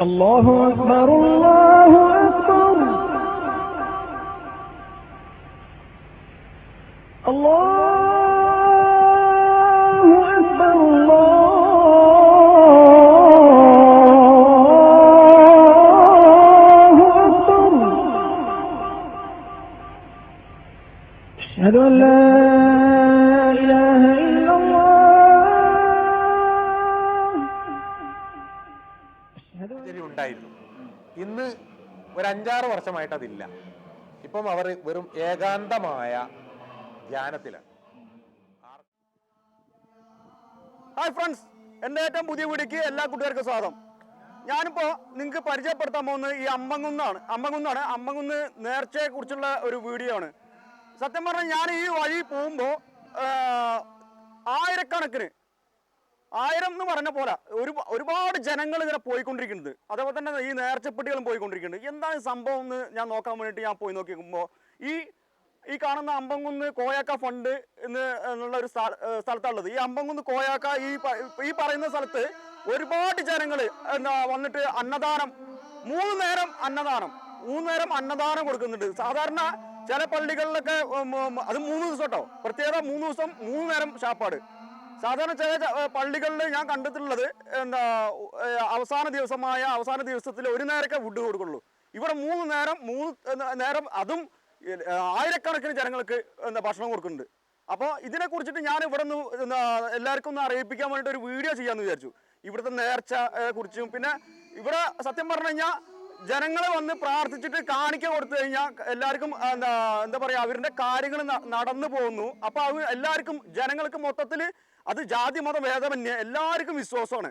അല്ലാഹു അക്ബർ അല്ലാഹു അക്ബർ അല്ലാഹു അക്ബർ അല്ലാഹു അക്ബർ അശ്ഹദു അൻ ലാ ഇലാഹ ഉണ്ടായിരുന്നു. ഇന്ന് ഒരു 5-6 വർഷമായിട്ട് അതില്ല. ഇപ്പം അവർ വെറും ഏകാന്തമായ ധ്യാനത്തിലാണ്. ഹായ് ഫ്രണ്ട്സ്, എൻ്റെ ഏറ്റവും പുതിയ വീഡിയോക്ക് എല്ലാ കൂട്ടുകാർക്കും സ്വാഗതം. ഞാനിപ്പോൾ നിങ്ങൾക്ക് പരിചയപ്പെടുത്താൻ പോകുന്നത് ഈ അമ്പംകുന്ന് നേർച്ചയെ കുറിച്ചുള്ള ഒരു വീഡിയോ ആണ്. സത്യം പറഞ്ഞാൽ ഞാൻ ഈ വഴി പോകുമ്പോൾ ആയിരം എന്ന് പറഞ്ഞ പോലെ ഒരുപാട് ജനങ്ങൾ ഇങ്ങനെ പോയിക്കൊണ്ടിരിക്കുന്നുണ്ട്. അതേപോലെ തന്നെ ഈ നേർച്ചപ്പെട്ടികളും പോയിക്കൊണ്ടിരിക്കുന്നുണ്ട്. എന്താണ് സംഭവം എന്ന് ഞാൻ നോക്കാൻ വേണ്ടിയിട്ട് ഞാൻ പോയി നോക്കിക്കുമ്പോൾ ഈ കാണുന്ന അമ്പംകുന്ന് കോയാക്ക ഫണ്ട് എന്നുള്ള ഒരു സ്ഥലത്താണുള്ളത്. ഈ അമ്പംകുന്ന് കോയാക്ക ഈ പറയുന്ന സ്ഥലത്ത് ഒരുപാട് ജനങ്ങൾ വന്നിട്ട് അന്നദാനം 3 നേരം അന്നദാനം കൊടുക്കുന്നുണ്ട്. സാധാരണ ചില പള്ളികളിലൊക്കെ അത് 3 ദിവസം കേട്ടോ, പ്രത്യേകത 3 ദിവസം 3 നേരം ശാപ്പാട്. സാധാരണ ചില പള്ളികളിൽ ഞാൻ കണ്ടിട്ടുള്ളത് അവസാന ദിവസത്തിൽ 1 നേരമൊക്കെ ഫുഡ് കൊടുക്കുള്ളൂ. ഇവിടെ 3 നേരം അതും ആയിരക്കണക്കിന് ജനങ്ങൾക്ക് ഭക്ഷണം കൊടുക്കുന്നുണ്ട്. അപ്പോൾ ഇതിനെ കുറിച്ചിട്ട് ഞാൻ ഇവിടെ നിന്ന് എല്ലാവർക്കും ഒന്ന് അറിയിപ്പിക്കാൻ വേണ്ടിയിട്ട് ഒരു വീഡിയോ ചെയ്യാമെന്ന് വിചാരിച്ചു. ഇവിടുത്തെ നേർച്ച കുറിച്ചും പിന്നെ ഇവിടെ സത്യം പറഞ്ഞു കഴിഞ്ഞാൽ ജനങ്ങൾ വന്ന് പ്രാർത്ഥിച്ചിട്ട് കാണിക്ക കൊടുത്തു കഴിഞ്ഞാൽ എല്ലാവർക്കും എന്താ പറയുക അവരുടെ കാര്യങ്ങൾ നടന്നു പോകുന്നു. അപ്പോൾ അത് എല്ലാവർക്കും ജനങ്ങൾക്ക് മൊത്തത്തിൽ അത് ജാതി മത ഭേദമന്യേ എല്ലാവർക്കും വിശ്വാസമാണ്.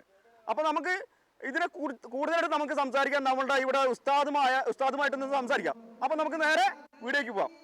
അപ്പോൾ നമുക്ക് ഇതിനെ കൂടുതലായിട്ട് നമുക്ക് സംസാരിക്കാം. നമ്മളുടെ ഇവിടെ ഉസ്താദുമായിട്ടൊന്ന് സംസാരിക്കാം. അപ്പോൾ നമുക്ക് നേരെ വീഡിയോയ്ക്ക് പോവാം.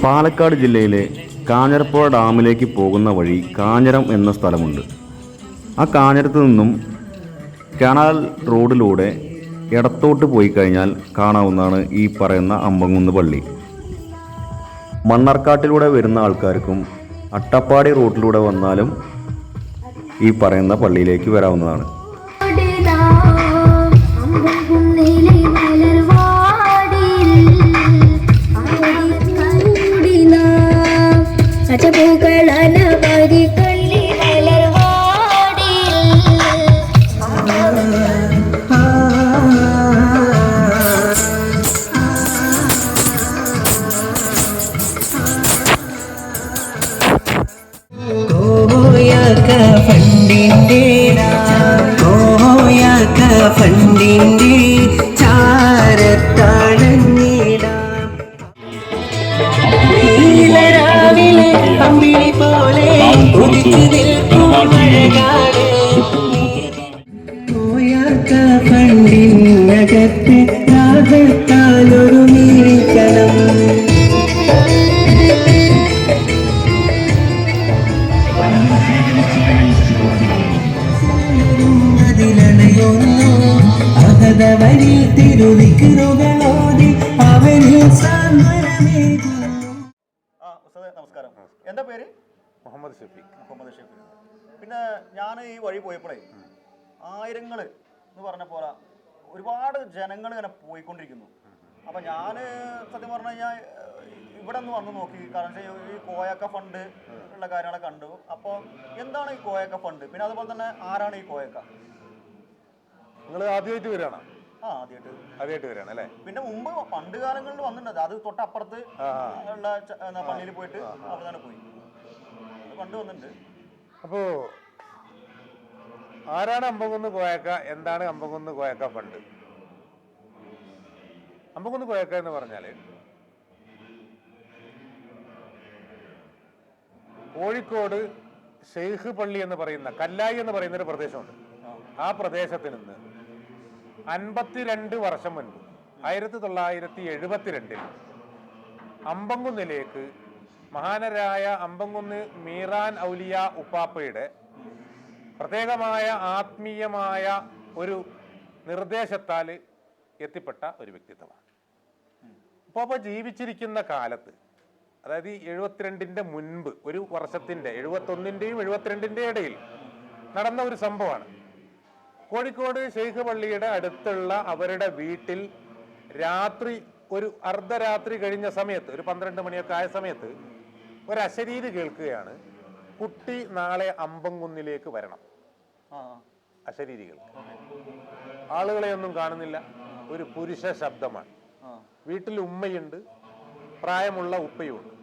പാലക്കാട് ജില്ലയിലെ കാഞ്ഞിരപ്പുഴ ഡാമിലേക്ക് പോകുന്ന വഴി കാഞ്ഞിരം എന്ന സ്ഥലമുണ്ട്. ആ കാഞ്ഞിരത്ത് നിന്നും കനാൽ റോഡിലൂടെ ഇടത്തോട്ട് പോയി കഴിഞ്ഞാൽ കാണാവുന്നതാണ് ഈ പറയുന്ന അമ്പംകുന്ന് പള്ളി. മണ്ണാർക്കാട്ടിലൂടെ വരുന്ന ആൾക്കാർക്കും അട്ടപ്പാടി റൂട്ടിലൂടെ വന്നാലും ഈ പറയുന്ന പള്ളിയിലേക്ക് വരാവുന്നതാണ്. അമ്പിളി പോലെ ഉദിച്ചു നിൽക്കും അഴകാണ് കോയാക്ക പണ്ടിനകത്ത് രാഗത്താലൊരു നീക്കണം അതിലണയൊന്നു അഹതവരിൽ തിരുവിക്കുകളോടി അവരിൽ സാന്ത്വനമേകുന്നു. നമസ്കാരം. എന്താ പേര്? മുഹമ്മദ് ഷഫീഖ്. മുഹമ്മദ് ഷഫീഖ്. പിന്നെ ഞാൻ ഈ വഴി പോയപ്പോഴേ ആയിരങ്ങൾ എന്ന് പറഞ്ഞ പോലെ ഒരുപാട് ജനങ്ങൾ ഇങ്ങനെ പോയിക്കൊണ്ടിരിക്കുന്നു. അപ്പം ഞാൻ സത്യം പറഞ്ഞു കഴിഞ്ഞാൽ ഇവിടെ ഒന്ന് വന്ന് നോക്കി. കാരണം ഈ കോയക്ക ഫണ്ട് ഉള്ള കാര്യങ്ങളൊക്കെ കണ്ടു. അപ്പോൾ എന്താണ് ഈ കോയക്ക ഫണ്ട്? പിന്നെ അതുപോലെ തന്നെ ആരാണ് ഈ കോയക്ക? നിങ്ങൾ ആദ്യമായിട്ട് വരികയാണോ? ആദ്യമായിട്ട് വരികയാണ് അല്ലേ? പിന്നെ മുമ്പ് പണ്ട് കാലങ്ങളിൽ വന്നിട്ടുണ്ട്. അത് തൊട്ടപ്പുറത്ത് ഉള്ള പള്ളിയിൽ പോയിട്ട് അവിടെ തന്നെ പോയി അത് കണ്ടു വന്നിട്ടുണ്ട്. അപ്പോൾ ആരാണ് അമ്പംകുന്ന് കോയക്ക? എന്താണ് അമ്പംകുന്ന് കോയക്ക ഫണ്ട്? അമ്പംകുന്ന് കോയക്ക എന്ന് പറഞ്ഞാൽ കോഴിക്കോട് ഷെയ്ഖ് പള്ളി എന്ന് പറയുന്ന കല്ലായി എന്ന് പറയുന്ന ഒരു പ്രദേശമുണ്ട്. ആ പ്രദേശത്ത് നിന്ന് 52 വർഷം മുൻപ് 1972 അമ്പംകുന്നിലേക്ക് മഹാനരായ അമ്പംകുന്ന് മീറാൻ ഔലിയ ഉപ്പാപ്പയുടെ പ്രത്യേകമായ ആത്മീയമായ ഒരു നിർദ്ദേശത്താൽ എത്തിപ്പെട്ട ഒരു വ്യക്തിത്വമാണ്. ഉപ്പാപ്പ ജീവിച്ചിരിക്കുന്ന കാലത്ത്, അതായത് 72ന്റെ മുൻപ് ഒരു വർഷത്തിൻ്റെ 71ന്റെയും 72ന്റെയും ഇടയിൽ നടന്ന ഒരു സംഭവമാണ്. കോഴിക്കോട് ഷെയ്ഖ് പള്ളിയുടെ അടുത്തുള്ള അവരുടെ വീട്ടിൽ രാത്രി ഒരു അർദ്ധരാത്രി കഴിഞ്ഞ സമയത്ത്, ഒരു 12 മണിയൊക്കെ ആയ സമയത്ത് ഒരു അശരീരി കേൾക്കുകയാണ്, കുട്ടി നാളെ അമ്പംകുന്നിലേക്ക് വരണം. അശരീരികൾ ആളുകളെയൊന്നും കാണുന്നില്ല, ഒരു പുരുഷ ശബ്ദമാണ്. വീട്ടിൽ ഉമ്മയുണ്ട്, പ്രായമുള്ള ഉപ്പയുണ്ട്.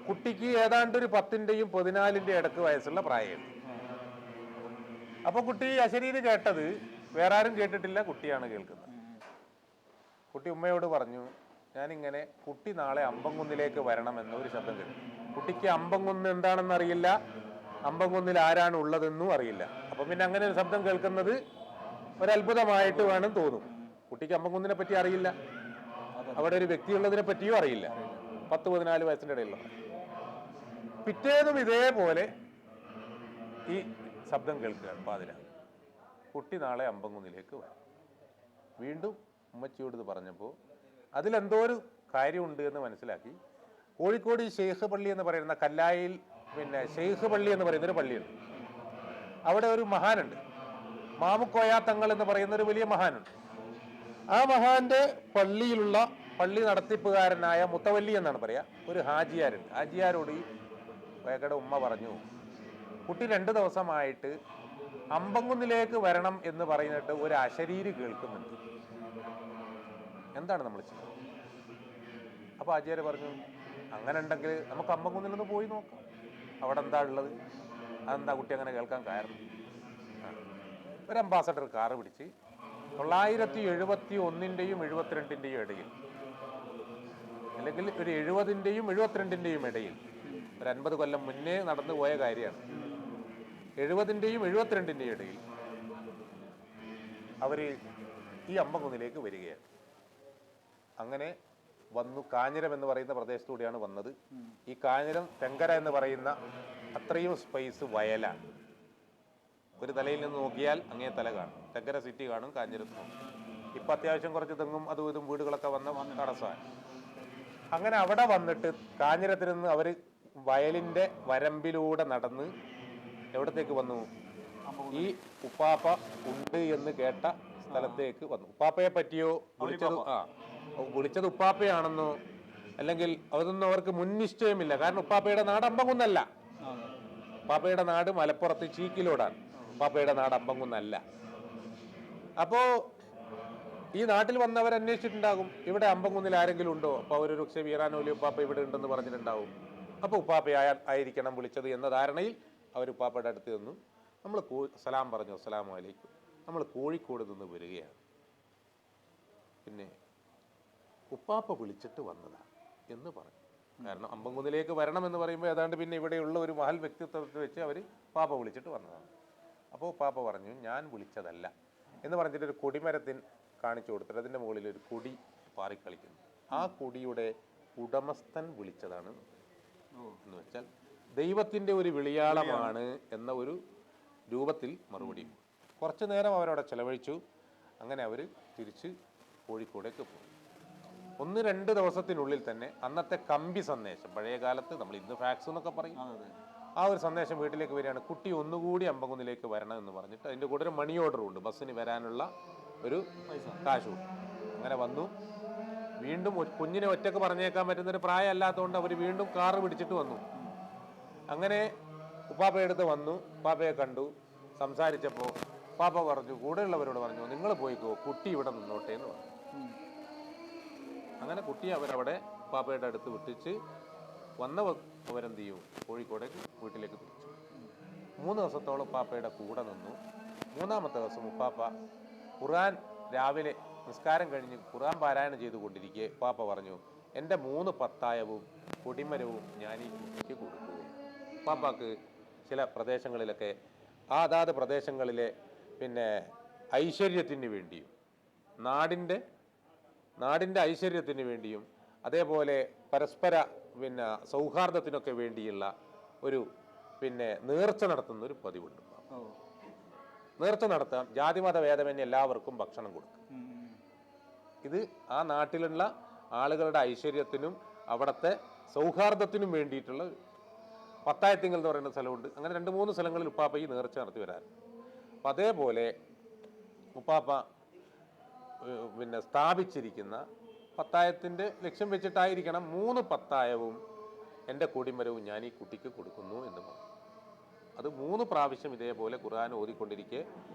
കുട്ടിക്ക് ഏതാണ്ട് ഒരു 10ന്റെയും 14ന്റെയും ഇടക്ക് വയസ്സുള്ള പ്രായമുണ്ട്. അപ്പൊ കുട്ടി അശരീരി കേട്ടത് വേറെ ആരും കേട്ടിട്ടില്ല, കുട്ടിയാണ് കേൾക്കുന്നത്. കുട്ടി ഉമ്മയോട് പറഞ്ഞു, ഞാനിങ്ങനെ കുട്ടി നാളെ അമ്പംകുന്നിലേക്ക് വരണം എന്നൊരു ശബ്ദം കേട്ടു. കുട്ടിക്ക് അമ്പംകുന്ന് എന്താണെന്ന് അറിയില്ല, അമ്പംകുന്നിൽ ആരാണ് ഉള്ളതെന്നും അറിയില്ല. അപ്പൊ പിന്നെ അങ്ങനെ ഒരു ശബ്ദം കേൾക്കുന്നത് ഒരത്ഭുതമായിട്ട് വേണം തോന്നും. കുട്ടിക്ക് അമ്പംകുന്നിനെ പറ്റി അറിയില്ല, അവിടെ ഒരു വ്യക്തിയുള്ളതിനെ പറ്റിയും അറിയില്ല. 10-14 വയസ്സിൻ്റെ ഇടയിലുള്ള. പിറ്റേന്നും ഇതേപോലെ ഈ ശബ്ദം കേൾക്കുകയാണ് പാതിര. കുട്ടി നാളെ അമ്പംകുന്നിലേക്ക് വരും. വീണ്ടും ഉമ്മച്ചിയോട് ഇത് പറഞ്ഞപ്പോൾ അതിലെന്തോ ഒരു കാര്യമുണ്ട് എന്ന് മനസ്സിലാക്കി കോഴിക്കോട് ഈ ഷെയ്ഖ് പള്ളി എന്ന് പറയുന്ന കല്ലായിൽ, പിന്നെ ഷെയ്ഖ് പള്ളി എന്ന് പറയുന്നൊരു പള്ളിയുണ്ട്. അവിടെ ഒരു മഹാനുണ്ട്, മാമുക്കോയ തങ്ങൾ എന്ന് പറയുന്ന ഒരു വലിയ മഹാനുണ്ട്. ആ മഹാന്റെ പള്ളിയിലുള്ള പള്ളി നടത്തിപ്പുകാരനായ മുത്തവല്ലി എന്നാണ് പറയാ, ഒരു ഹാജിയാരുണ്ട്. ഹാജിയാരോട് ഈ കോയക്കയുടെ ഉമ്മ പറഞ്ഞു, കുട്ടി 2 ദിവസമായിട്ട് അമ്പംകുന്നിലേക്ക് വരണം എന്ന് പറഞ്ഞിട്ട് ഒരു അശരീരി കേൾക്കുന്നുണ്ട്, എന്താണ് നമ്മൾ ചെയ്യുന്നത്? അപ്പൊ ഹാജിയാര് പറഞ്ഞു, അങ്ങനെ ഉണ്ടെങ്കിൽ നമുക്ക് അമ്പംകുന്നിലൊന്ന് പോയി നോക്കാം, അവിടെ എന്താ ഉള്ളത്, അതെന്താ കുട്ടി അങ്ങനെ കേൾക്കാൻ കാരണം? ഒരു അംബാസഡർ കാറ് പിടിച്ച് 971ന്റെയും 72ന്റെയും ഇടയിൽ, അല്ലെങ്കിൽ ഒരു 70ന്റെയും 72ന്റെയും ഇടയിൽ, ഒരു 50 കൊല്ലം മുന്നേ നടന്നു പോയ കാര്യമാണ്. 70ന്റെയും 72ന്റെയും ഇടയിൽ അവര് ഈ അമ്പംകുന്നിലേക്ക് വരികയാണ്. അങ്ങനെ വന്നു. കാഞ്ഞിരം എന്ന് പറയുന്ന പ്രദേശത്തൂടെയാണ് വന്നത്. ഈ കാഞ്ഞിരം തെങ്കര എന്ന് പറയുന്ന അത്രയും സ്പേസ് വയലാണ്. ഒരു തലയിൽ നിന്ന് നോക്കിയാൽ അങ്ങേ തല കാണും, തെങ്കര സിറ്റി കാണും, കാഞ്ഞിരത്ത് നോക്കും. ഇപ്പം അത്യാവശ്യം കുറച്ച് തെങ്ങും അതും ഇതും വീടുകളൊക്കെ വന്ന് തടസ്സമാണ്. അങ്ങനെ അവിടെ വന്നിട്ട് കാഞ്ഞിരത്തിൽ നിന്ന് അവർ വയലിൻ്റെ വരമ്പിലൂടെ നടന്ന് എവിടത്തേക്ക് വന്നു? ഈ ഉപ്പാപ്പ ഉണ്ട് എന്ന് കേട്ട സ്ഥലത്തേക്ക് വന്നു. ഉപ്പാപ്പയെ പറ്റിയോ വിളിച്ചത് ഉപ്പാപ്പയാണെന്നോ അല്ലെങ്കിൽ അതൊന്നും അവർക്ക് മുൻനിശ്ചയമില്ല. കാരണം ഉപ്പാപ്പയുടെ നാട് അമ്പംകുന്നല്ല. ഉപ്പാപ്പയുടെ നാട് മലപ്പുറത്ത് ചീക്കിലോടാണ്. ഉപ്പാപ്പയുടെ നാട് അമ്പംകുന്നല്ല. അപ്പോ ഈ നാട്ടിൽ വന്നവർ അന്വേഷിച്ചിട്ടുണ്ടാകും, ഇവിടെ അമ്പംകുന്നിൽ ആരെങ്കിലും ഉണ്ടോ? അപ്പോൾ അവരൊരു പക്ഷേ വീരാനോലി ഉപ്പാപ്പ ഇവിടെ ഉണ്ടെന്ന് പറഞ്ഞിട്ടുണ്ടാവും. അപ്പോൾ ഉപ്പാപ്പയായിരിക്കണം വിളിച്ചത് എന്ന ധാരണയിൽ അവർ ഉപ്പാപ്പയുടെ അടുത്ത് നിന്നു. നമ്മൾ സലാം പറഞ്ഞു, അസ്സലാമു അലൈക്കും, നമ്മൾ കോഴിക്കോട് നിന്ന് വരികയാണ്, പിന്നെ ഉപ്പാപ്പ വിളിച്ചിട്ട് വന്നതാണ് എന്ന് പറഞ്ഞു. കാരണം അമ്പംകുന്നിലേക്ക് വരണം എന്ന് പറയുമ്പോൾ ഏതാണ്ട് പിന്നെ ഇവിടെയുള്ള ഒരു മഹൽ വ്യക്തിത്വത്തെ വെച്ച് അവർ പാപ്പ വിളിച്ചിട്ട് വന്നതാണ്. അപ്പോൾ പാപ്പ പറഞ്ഞു ഞാൻ വിളിച്ചതല്ല എന്ന് പറഞ്ഞിട്ട് ഒരു കൊടിമരത്തിന് കാണിച്ചു കൊടുത്തിട്ട് അതിൻ്റെ മുകളിൽ ഒരു കൊടി പാറിക്കളിക്കുന്നു. ആ കൊടിയുടെ ഉടമസ്ഥൻ വിളിച്ചതാണ് എന്ന് വെച്ചാൽ ദൈവത്തിൻ്റെ ഒരു വിളിയാളമാണ് എന്ന ഒരു രൂപത്തിൽ മറുപടി. കുറച്ചു നേരം അവരവിടെ ചെലവഴിച്ചു. അങ്ങനെ അവർ തിരിച്ച് കോഴിക്കോടേക്ക് പോയി. 1-2 ദിവസത്തിനുള്ളിൽ തന്നെ അന്നത്തെ കമ്പി സന്ദേശം, പഴയ കാലത്ത് നമ്മൾ ഇന്ന് ഫാക്സ് എന്നൊക്കെ പറയും, ആ ഒരു സന്ദേശം വീട്ടിലേക്ക് വരികയാണ്. കുട്ടി ഒന്നുകൂടി അമ്പംകുന്നിലേക്ക് വരണം എന്ന് പറഞ്ഞിട്ട് അതിൻ്റെ കൂടെ ഒരു മണി ഓർഡറും ഉണ്ട്, ബസ്സിന് വരാനുള്ള ഒരു കാശും. അങ്ങനെ വന്നു. വീണ്ടും കുഞ്ഞിനെ ഒറ്റക്ക് പറഞ്ഞേക്കാൻ പറ്റുന്നൊരു പ്രായമല്ലാത്തതുകൊണ്ട് അവർ വീണ്ടും കാറ് പിടിച്ചിട്ട് വന്നു. അങ്ങനെ ഉപ്പാപ്പയെടുത്ത് വന്നു. ഉപ്പാപ്പയെ കണ്ടു, സംസാരിച്ചപ്പോൾ പാപ്പ പറഞ്ഞു, കൂടെയുള്ളവരോട് പറഞ്ഞു, നിങ്ങൾ പോയിക്കോ, കുട്ടി ഇവിടെ നിന്നോട്ടെ എന്ന് പറഞ്ഞു. അങ്ങനെ കുട്ടിയെ അവരവിടെ ഉപ്പാപ്പയുടെ അടുത്ത് വിട്ടിച്ച് അവരെന്ത് ചെയ്യും, കോഴിക്കോടേക്ക് വീട്ടിലേക്ക് തിരിച്ചു. 3 ദിവസത്തോളം ഉപ്പാപ്പയുടെ കൂടെ നിന്നു. 3-ാമത്തെ ദിവസം ഉപ്പാപ്പ ഖുർആൻ രാവിലെ നിസ്കാരം കഴിഞ്ഞ് ഖുർആൻ പാരായണം ചെയ്തുകൊണ്ടിരിക്കെ ഉപ്പാപ്പ പറഞ്ഞു, എൻ്റെ 3 പത്തായവും കൊടിമരവും ഞാൻ ഈ കുട്ടിക്ക് കൊടുക്കുക. ഉപ്പാപ്പാക്ക് ചില പ്രദേശങ്ങളിലൊക്കെ അതാത് പ്രദേശങ്ങളിലെ പിന്നെ ഐശ്വര്യത്തിന് വേണ്ടിയും നാടിൻ്റെ ഐശ്വര്യത്തിന് വേണ്ടിയും അതേപോലെ പരസ്പര പിന്നെ സൗഹാർദ്ദത്തിനൊക്കെ വേണ്ടിയുള്ള ഒരു പിന്നെ നേർച്ച നടത്തുന്ന ഒരു പതിവുണ്ട്. നേർച്ച നടത്താം, ജാതിമത ഭേദമന്യേ എല്ലാവർക്കും ഭക്ഷണം കൊടുക്കും. ഇത് ആ നാട്ടിലുള്ള ആളുകളുടെ ഐശ്വര്യത്തിനും അവിടുത്തെ സൗഹാർദ്ദത്തിനും വേണ്ടിയിട്ടുള്ള പത്തായത്തിങ്കൽ എന്ന് പറയുന്ന സ്ഥലമുണ്ട്. അങ്ങനെ 2-3 സ്ഥലങ്ങളിൽ ഉപ്പാപ്പ ഈ നേർച്ച നടത്തി വരാൻ. അപ്പം അതേപോലെ ഉപ്പാപ്പ പിന്നെ സ്ഥാപിച്ചിരിക്കുന്ന പത്തായത്തിൻ്റെ ലക്ഷ്യം വെച്ചിട്ടായിരിക്കണം 3 പത്തായവും എൻ്റെ കൊടിമരവും ഞാൻ ഈ കുട്ടിക്ക് കൊടുക്കുന്നു എന്ന് പറഞ്ഞു. അത് 3 പ്രാവശ്യം ഇതേപോലെ ഖുർആൻ ഓതിക്കൊണ്ടിരിക്കെ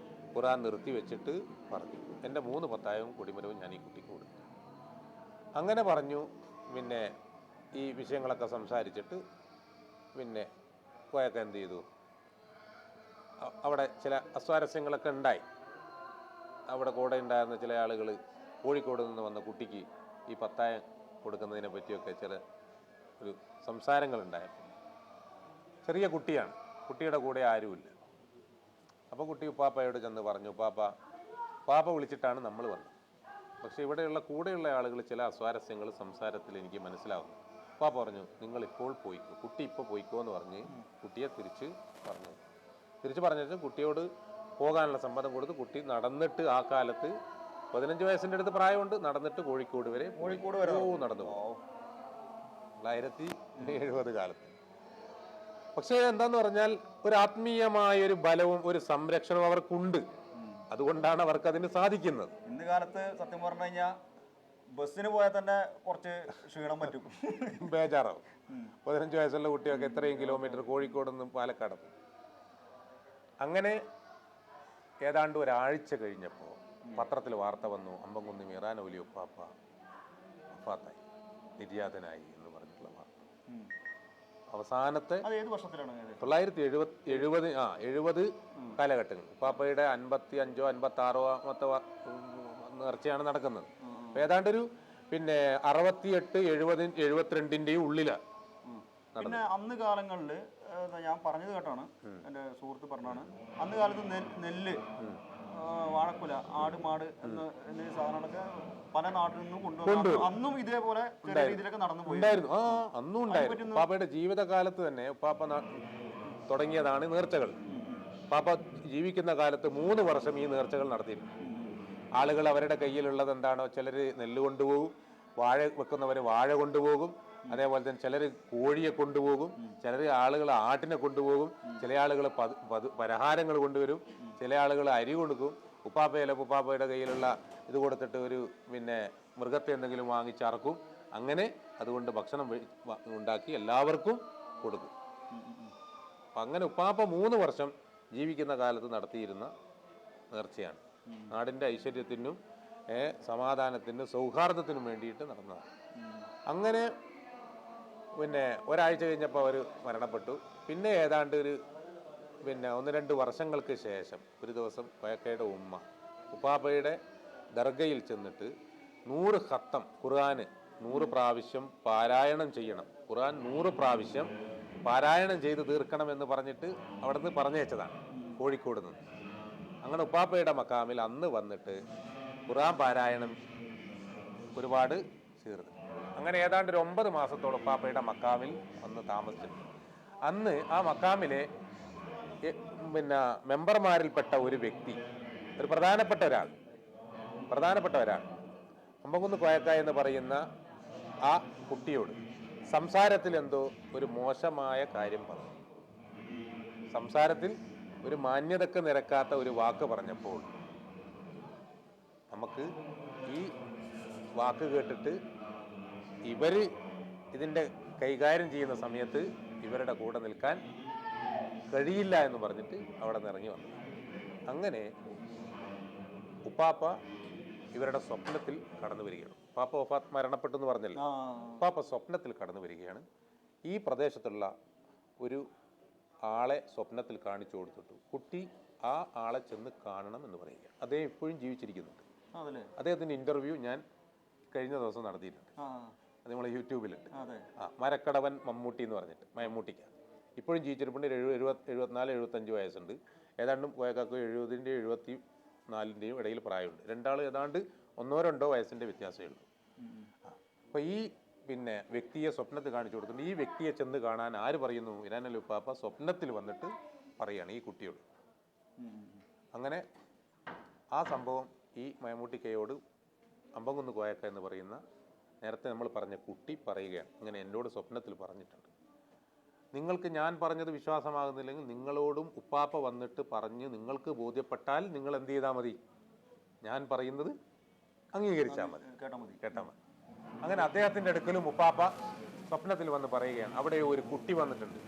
ഖുർആൻ നിർത്തി വെച്ചിട്ട് പറഞ്ഞു, എൻ്റെ 3 പത്തായവും കൊടിമരവും ഞാൻ ഈ കുട്ടിക്ക് കൊടുത്തു. അങ്ങനെ പറഞ്ഞു. പിന്നെ ഈ വിഷയങ്ങളൊക്കെ സംസാരിച്ചിട്ട് പിന്നെ കോയൊക്കെ എന്ത് ചെയ്തു, അവിടെ ചില അസ്വാരസ്യങ്ങളൊക്കെ ഉണ്ടായി. അവിടെ കൂടെ ഉണ്ടായിരുന്ന ചില ആളുകൾ കോഴിക്കോട് നിന്ന് വന്ന കുട്ടിക്ക് ഈ പത്തായം കൊടുക്കുന്നതിനെ പറ്റിയൊക്കെ ചില ഒരു സംസാരങ്ങളുണ്ടായിരുന്നു. ചെറിയ കുട്ടിയാണ്, കുട്ടിയുടെ കൂടെ ആരുമില്ല. അപ്പോൾ കുട്ടി ഉപ്പാപ്പയോട് ചെന്ന് പറഞ്ഞു, പാപ്പ വിളിച്ചിട്ടാണ് നമ്മൾ വന്നത്, പക്ഷേ ഇവിടെയുള്ള കൂടെയുള്ള ആളുകൾ ചില അസ്വാരസ്യങ്ങൾ സംസാരത്തിൽ എനിക്ക് മനസ്സിലാവുന്നു. പാപ്പ പറഞ്ഞു, നിങ്ങൾ ഇപ്പോൾ പോയിക്കോ, കുട്ടി ഇപ്പോൾ പോയിക്കോ എന്ന് പറഞ്ഞ് കുട്ടിയെ തിരിച്ച് പറഞ്ഞിട്ട് കുട്ടിയോട് പോകാനുള്ള സമ്മതം കൊടുത്ത് കുട്ടി നടന്നിട്ട്, ആ കാലത്ത് 15 വയസ്സിൻ്റെ അടുത്ത് പ്രായമുണ്ട്, നടന്നിട്ട് കോഴിക്കോട് വരെ നടന്നു 1970 കാലത്ത്. പക്ഷേ എന്താന്ന് പറഞ്ഞാൽ ഒരു ആത്മീയമായൊരു ബലവും ഒരു സംരക്ഷണവും അവർക്കുണ്ട്. അതുകൊണ്ടാണ് അവർക്ക് അതിന് സാധിക്കുന്നത്. ഇന്ന് കാലത്ത് സത്യം പറഞ്ഞു കഴിഞ്ഞാൽ ബസ്സിന് പോയാൽ തന്നെ കുറച്ച് ക്ഷീണം പറ്റും, ബേജാറാവും. 15 വയസ്സുള്ള കുട്ടിയൊക്കെ എത്രയും കിലോമീറ്റർ കോഴിക്കോട് നിന്ന് പാലക്കാട്. അങ്ങനെ ഏതാണ്ട് ഒരാഴ്ച കഴിഞ്ഞപ്പോൾ പത്രത്തിൽ വാർത്ത വന്നു, അമ്പംകുന്ന് മീറാനൗലി ഉപ്പാപ്പ വഫാത്തായി, നിര്യാതനായി എന്ന് പറഞ്ഞിട്ടുള്ള വാർത്ത. അവസാനത്തെ 1970 കാലഘട്ടങ്ങൾ ഉപ്പാപ്പയുടെ 55ഓ 56ഓമത്തെ നേർച്ചയാണ് നടക്കുന്നത്. അപ്പോൾ ഏതാണ്ടൊരു പിന്നെ 68-70-72ൻ്റെയും ഉള്ളിലാണ്. പിന്നെ അന്ന് കാലങ്ങളിൽ ഞാൻ പറഞ്ഞത് കേട്ടാണ്, എൻ്റെ സുഹൃത്ത് പറഞ്ഞാണ്, അന്ന് കാലത്ത് നെല്ല്, വാഴക്കുല, ആടുമാട് എന്നീ സാധനങ്ങളൊക്കെ പല നാട്ടിൽ നിന്നും കൊണ്ടുവന്നു. അന്നും ഇതേപോലെ ചെറിയ രീതിയിലൊക്കെ നടന്നു പോയിരുന്നു. അന്നും ഉണ്ടായിരുന്നു. ഉപ്പാപ്പയുടെ ജീവിതകാലത്ത് തന്നെ ഉപ്പാപ്പ തുടങ്ങിയതാണ് നേർച്ചകൾ. പാപ്പ ജീവിക്കുന്ന കാലത്ത് 3 വർഷം ഈ നേർച്ചകൾ നടത്തിയിരുന്നു. ആളുകൾ അവരുടെ കയ്യിലുള്ളത് എന്താണോ, ചിലർ നെല്ല് കൊണ്ടുപോകും, വാഴ വെക്കുന്നവർ വാഴ കൊണ്ടുപോകും, അതേപോലെ തന്നെ ചിലർ കോഴിയെ കൊണ്ടുപോകും, ചിലർ ആളുകൾ ആട്ടിനെ കൊണ്ടുപോകും, ചില ആളുകൾ പലഹാരങ്ങൾ കൊണ്ടുവരും, ചില ആളുകൾ അരി കൊടുക്കും. ഉപ്പാപ്പയുടെ കയ്യിലുള്ള ഇത് കൊടുത്തിട്ട് ഒരു പിന്നെ മൃഗത്തെ എന്തെങ്കിലും വാങ്ങിച്ചറക്കും. അങ്ങനെ അതുകൊണ്ട് ഭക്ഷണം ഉണ്ടാക്കി എല്ലാവർക്കും കൊടുക്കും. അപ്പം അങ്ങനെ ഉപ്പാപ്പ 3 വർഷം ജീവിക്കുന്ന കാലത്ത് നടത്തിയിരുന്ന നേർച്ചയാണ്. നാടിൻ്റെ ഐശ്വര്യത്തിനും സമാധാനത്തിനും സൗഹാർദ്ദത്തിനും വേണ്ടിയിട്ട് നടന്നതാണ്. അങ്ങനെ പിന്നെ ഒരാഴ്ച കഴിഞ്ഞപ്പോൾ അവർ മരണപ്പെട്ടു. പിന്നെ ഏതാണ്ട് ഒരു 1-2 വർഷങ്ങൾക്ക് ശേഷം ഒരു ദിവസം കോയക്കയുടെ ഉമ്മ ഉപ്പാപ്പയുടെ ദർഗയിൽ ചെന്നിട്ട് 100 ഖത്തം ഖുർആന് 100 പ്രാവശ്യം പാരായണം ചെയ്യണം, ഖുർആൻ 100 പ്രാവശ്യം പാരായണം ചെയ്ത് തീർക്കണം എന്ന് പറഞ്ഞിട്ട് അവിടെ നിന്ന് പറഞ്ഞയച്ചതാണ് കോഴിക്കോട് നിന്ന്. അങ്ങനെ ഉപ്പാപ്പയുടെ മക്കാമിൽ അന്ന് വന്നിട്ട് ഖുർആൻ പാരായണം ഒരുപാട് ചേർന്ന് അങ്ങനെ ഏതാണ്ട് ഒരു 9 മാസത്തോളം ഉപ്പാപ്പയുടെ മക്കാമിൽ വന്ന് താമസിച്ചിട്ടുണ്ട്. അന്ന് ആ മക്കാമിലെ പിന്നെ മെമ്പർമാരിൽപ്പെട്ട ഒരു വ്യക്തി, ഒരു പ്രധാനപ്പെട്ട ഒരാൾ അമ്പകുന്ന് കോയക്ക എന്ന് പറയുന്ന ആ കുട്ടിയോട് സംസാരത്തിൽ എന്തോ ഒരു മോശമായ കാര്യം പറഞ്ഞു. സംസാരത്തിൽ ഒരു മാന്യതക്ക് നിരക്കാത്ത ഒരു വാക്ക് പറഞ്ഞപ്പോൾ നമുക്ക് ഈ വാക്ക് കേട്ടിട്ട് ഇവര് ഇതിൻ്റെ കൈകാര്യം ചെയ്യുന്ന സമയത്ത് ഇവരുടെ കൂടെ നിൽക്കാൻ കഴിയില്ല എന്ന് പറഞ്ഞിട്ട് അവിടെ നിന്ന് ഇറങ്ങി വന്നു. അങ്ങനെ ഉപ്പാപ്പ ഇവരുടെ സ്വപ്നത്തിൽ കടന്നു വരികയാണ്. ഉപ്പാപ്പ വഫാത്ത് മരണപ്പെട്ടു എന്ന് പറഞ്ഞല്ലോ. ഉപ്പാപ്പ സ്വപ്നത്തിൽ കടന്നു വരികയാണ്. ഈ പ്രദേശത്തുള്ള ഒരു ആളെ സ്വപ്നത്തിൽ കാണിച്ചു കൊടുത്തിട്ടു. കുട്ടി ആ ആളെ ചെന്ന് കാണണം എന്ന് പറയുക. അദ്ദേഹം ഇപ്പോഴും ജീവിച്ചിരിക്കുന്നുണ്ട്. അദ്ദേഹത്തിൻ്റെ ഇൻ്റർവ്യൂ ഞാൻ കഴിഞ്ഞ ദിവസം നടത്തിയിട്ടുണ്ട്. അത് നമ്മളെ യൂട്യൂബിലുണ്ട്. മരക്കടവൻ മമ്മൂട്ടി എന്ന് പറഞ്ഞിട്ട്, മമ്മൂട്ടിക്ക ഇപ്പോഴും ജീവിച്ചിരിപ്പുണ്ട്. 74-75 വയസ്സുണ്ട്. ഏതാണ്ട് കോയക്കാക്ക് 70-ൻ്റെയും 74-ൻ്റെയും ഇടയിൽ പ്രായമുണ്ട്. രണ്ടാൾ ഏതാണ്ട് 1-2 വയസ്സിൻ്റെ വ്യത്യാസമേ ഉള്ളൂ. അപ്പോൾ ഈ പിന്നെ വ്യക്തിയെ സ്വപ്നത്തിൽ കാണിച്ചു കൊടുത്തിട്ടുണ്ട്. ഈ വ്യക്തിയെ ചെന്ന് കാണാൻ ആര് പറയുന്നു? ഇരാനൽ ഉപ്പാപ്പ സ്വപ്നത്തിൽ വന്നിട്ട് പറയുകയാണ് ഈ കുട്ടിയോട്. അങ്ങനെ ആ സംഭവം ഈ മമ്മൂട്ടിക്കയോട് അമ്പകുന്ന് കോയക്ക എന്ന് പറയുന്ന നേരത്തെ നമ്മൾ പറഞ്ഞ കുട്ടി പറയുകയാണ്, ഇങ്ങനെ എന്നോട് സ്വപ്നത്തിൽ പറഞ്ഞിട്ടുണ്ട്. നിങ്ങൾക്ക് ഞാൻ പറഞ്ഞത് വിശ്വാസമാകുന്നില്ലെങ്കിൽ നിങ്ങളോടും ഉപ്പാപ്പ വന്നിട്ട് പറഞ്ഞ് നിങ്ങൾക്ക് ബോധ്യപ്പെട്ടാൽ നിങ്ങൾ എന്ത് ചെയ്താൽ മതി? ഞാൻ പറയുന്നത് അംഗീകരിച്ചാൽ മതി, കേട്ടാൽ മതി. അങ്ങനെ അദ്ദേഹത്തിൻ്റെ അടുക്കലും ഉപ്പാപ്പ സ്വപ്നത്തിൽ വന്ന് പറയുകയാണ്, അവിടെ ഒരു കുട്ടി വന്നിട്ടുണ്ട്,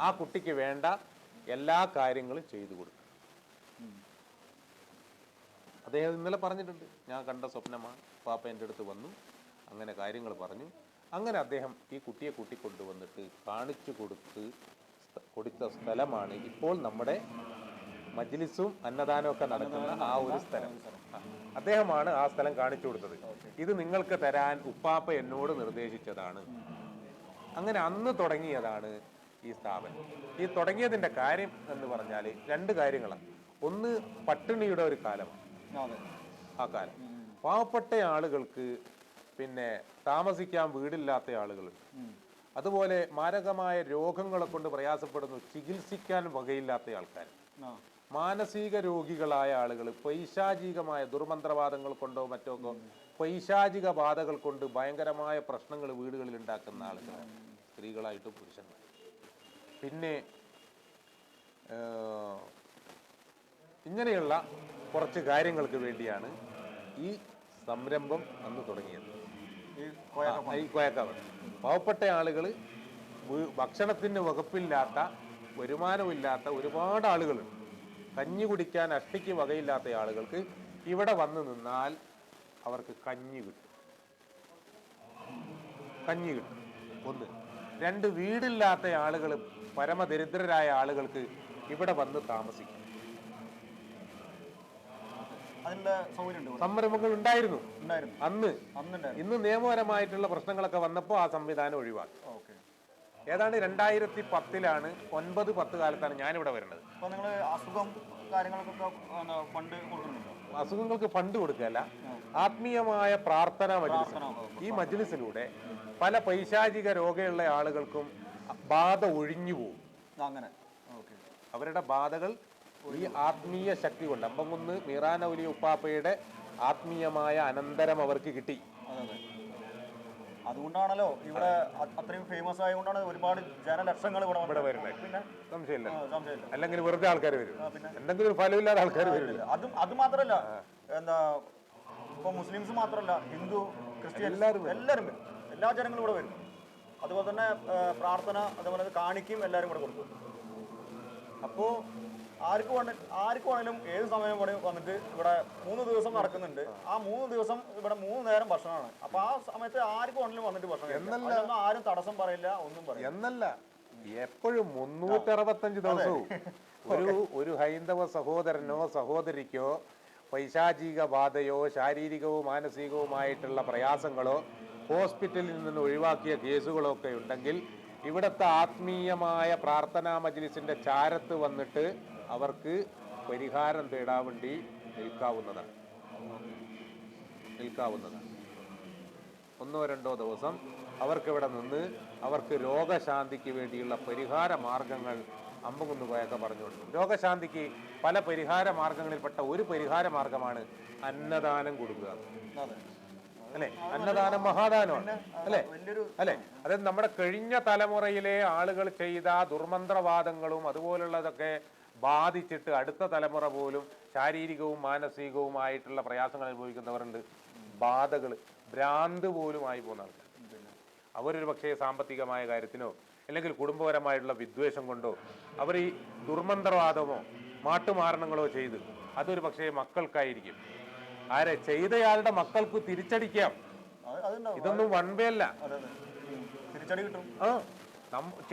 ആ കുട്ടിക്ക് വേണ്ട എല്ലാ കാര്യങ്ങളും ചെയ്തു കൊടുക്കും. അദ്ദേഹം ഇന്നലെ പറഞ്ഞിട്ടുണ്ട്, ഞാൻ കണ്ട സ്വപ്നമാണ്, ഉപ്പാപ്പ എൻ്റെ അടുത്ത് വന്നു, അങ്ങനെ കാര്യങ്ങൾ പറഞ്ഞു. അങ്ങനെ അദ്ദേഹം ഈ കുട്ടിയെ കൂട്ടിക്കൊണ്ടുവന്നിട്ട് കാണിച്ചു കൊടുത്ത സ്ഥലമാണ് ഇപ്പോൾ നമ്മുടെ മജ്ലിസും അന്നദാനവും ഒക്കെ നടക്കുന്ന ആ ഒരു സ്ഥലം. അദ്ദേഹമാണ് ആ സ്ഥലം കാണിച്ചു കൊടുത്തത്. ഇത് നിങ്ങൾക്ക് തരാൻ ഉപ്പാപ്പ എന്നോട് നിർദ്ദേശിച്ചതാണ്. അങ്ങനെ അന്ന് തുടങ്ങിയതാണ് ഈ സ്ഥാപനം. ഈ തുടങ്ങിയതിൻ്റെ കാര്യം എന്ന് പറഞ്ഞാൽ 2 കാര്യങ്ങളാണ്. ഒന്ന്, പട്ടിണിയുടെ ഒരു കാലമാണ് ആ കാലം. പാവപ്പെട്ട ആളുകൾക്ക് പിന്നെ താമസിക്കാൻ വീടില്ലാത്ത ആളുകളുണ്ട്. അതുപോലെ മാരകമായ രോഗങ്ങളെ കൊണ്ട് പ്രയാസപ്പെടുന്നു, ചികിത്സിക്കാൻ വകയില്ലാത്ത ആൾക്കാർ, മാനസിക രോഗികളായ ആളുകൾ, പൈശാചികമായ ദുർമന്ത്രവാദങ്ങൾ കൊണ്ടോ മറ്റോ പൈശാചിക ബാധകൾ കൊണ്ട് ഭയങ്കരമായ പ്രശ്നങ്ങൾ വീടുകളിൽ ഉണ്ടാക്കുന്ന ആളുകൾ, സ്ത്രീകളായിട്ടും പുരുഷന്മാർ. പിന്നെ ഇങ്ങനെയുള്ള കുറച്ച് കാര്യങ്ങൾക്ക് വേണ്ടിയാണ് ഈ സംരംഭം അന്ന് തുടങ്ങിയത്. ഈ കോയക്കാവ് പാവപ്പെട്ട ആളുകൾ, ഭക്ഷണത്തിന് വകുപ്പില്ലാത്ത, വരുമാനമില്ലാത്ത ഒരുപാട് ആളുകളുണ്ട്. കഞ്ഞി കുടിക്കാൻ അഷ്ടിക്ക് വകയില്ലാത്ത ആളുകൾക്ക് ഇവിടെ വന്ന് നിന്നാൽ അവർക്ക് കഞ്ഞി കിട്ടും. 1. 2, വീടില്ലാത്ത ആളുകൾ, പരമദരിദ്രരായ ആളുകൾക്ക് ഇവിടെ വന്ന് താമസിക്കും. സംരംഭങ്ങൾ ഉണ്ടായിരുന്നു അന്ന്. ഇന്ന് നിയമപരമായിട്ടുള്ള പ്രശ്നങ്ങളൊക്കെ വന്നപ്പോൾ ആ സംവിധാനം ഒഴിവാക്കി. ഏതാണ്ട് 2010-ലാണ് 9-10 കാലത്താണ് ഞാനിവിടെ വരുന്നത്. അസുഖങ്ങൾക്ക് ഫണ്ട് കൊടുക്കുകയല്ല, ആത്മീയമായ പ്രാർത്ഥന മജ്ലിസ്. ഈ മജ്ലിസിലൂടെ പല പൈശാചിക രോഗമുള്ള ആളുകൾക്കും ബാധ ഒഴിഞ്ഞു പോകും. അവരുടെ ബാധകൾ ഈ ആത്മീയ ശക്തി കൊണ്ട്, അമ്പകുന്ന് മീറാൻ ഔലിയ ഉപ്പാപ്പയുടെ ആത്മീയമായ അനന്തരം അവർക്ക് കിട്ടി. അതുകൊണ്ടാണല്ലോ ഇവിടെ അത്രയും ഫേമസ് ആയതുകൊണ്ടാണ് ഒരുപാട് ജനലക്ഷങ്ങൾ ഇവിടെ വരുന്നത്. പിന്നെ സംശയമില്ല, അല്ലെങ്കിൽ വെറുതെ ആൾക്കാർ വരും, എന്തെങ്കിലും ഒരു ഫലമില്ലാതെ ആൾക്കാർ വരില്ല. അത് മാത്രമല്ല, എന്താ ഇപ്പൊ മുസ്ലിംസ് മാത്രമല്ല, ഹിന്ദു, ക്രിസ്ത്യൻ എല്ലാവരും വരും. എല്ലാ ജനങ്ങളും ഇവിടെ വരും. അതുപോലെ തന്നെ പ്രാർത്ഥന, അതുപോലെ കാണിക്കും എല്ലാവരും ഇവിടെ കൊടുക്കും. അപ്പോൾ ആർക്ക് വേണമെങ്കിലും ഏത് സമയം വന്നിട്ട് ഇവിടെ 3 ദിവസം നടക്കുന്നുണ്ട്. ആ 3 ദിവസം ഇവിടെ 3 നേരം ഭക്ഷണമാണ്. അപ്പൊ ആ സമയത്ത് ആർക്ക് വേണമെങ്കിലും വന്നിട്ട് ഭക്ഷണം, ആരും തടസ്സം പറയില്ല, ഒന്നും പറയില്ല എന്നല്ല. എപ്പോഴും 365 ദിവസവും ഒരു ഹൈന്ദവ സഹോദരനോ സഹോദരിക്കോ പൈശാചിക ബാധയോ ശാരീരികവും മാനസികവുമായിട്ടുള്ള പ്രയാസങ്ങളോ ഹോസ്പിറ്റലിൽ നിന്ന് ഒഴിവാക്കിയ കേസുകളൊക്കെ ഉണ്ടെങ്കിൽ ഇവിടുത്തെ ആത്മീയമായ പ്രാർത്ഥനാ മജ്ലിസിന്റെ ചാരത്ത് വന്നിട്ട് അവർക്ക് പരിഹാരം തേടാൻ വേണ്ടി നിൽക്കാവുന്നതാണ്. ഒന്നോ രണ്ടോ ദിവസം അവർക്കിവിടെ നിന്ന് അവർക്ക് രോഗശാന്തിക്ക് വേണ്ടിയുള്ള പരിഹാര മാർഗങ്ങൾ അമ്പകുന്ന് പോയൊക്കെ പറഞ്ഞു കൊടുക്കും. രോഗശാന്തിക്ക് പല പരിഹാര മാർഗങ്ങളിൽപ്പെട്ട ഒരു പരിഹാര മാർഗമാണ് അന്നദാനം കൊടുക്കുക. അല്ലെ, അന്നദാനം മഹാദാനമാണ്. അല്ലെ, അതായത് നമ്മുടെ കഴിഞ്ഞ തലമുറയിലെ ആളുകൾ ചെയ്ത ദുർമന്ത്രവാദങ്ങളും അതുപോലുള്ളതൊക്കെ ബാധിച്ചിട്ട് അടുത്ത തലമുറ പോലും ശാരീരികവും മാനസികവുമായിട്ടുള്ള പ്രയാസങ്ങൾ അനുഭവിക്കുന്നവരുണ്ട്. ബാധകൾ, ഭ്രാന്ത് പോലും ആയി പോകുന്ന ആൾക്കാർ. അവരൊരു പക്ഷേ സാമ്പത്തികമായ കാര്യത്തിനോ അല്ലെങ്കിൽ കുടുംബപരമായിട്ടുള്ള വിദ്വേഷം കൊണ്ടോ അവർ ഈ ദുർമന്ത്രവാദമോ മാട്ടുമാരണങ്ങളോ ചെയ്ത് അതൊരു പക്ഷേ മക്കൾക്കായിരിക്കും. ആരെ ചെയ്തയാളുടെ മക്കൾക്ക് തിരിച്ചടിക്കാം. ഇതൊന്നും വൺ വേ അല്ല.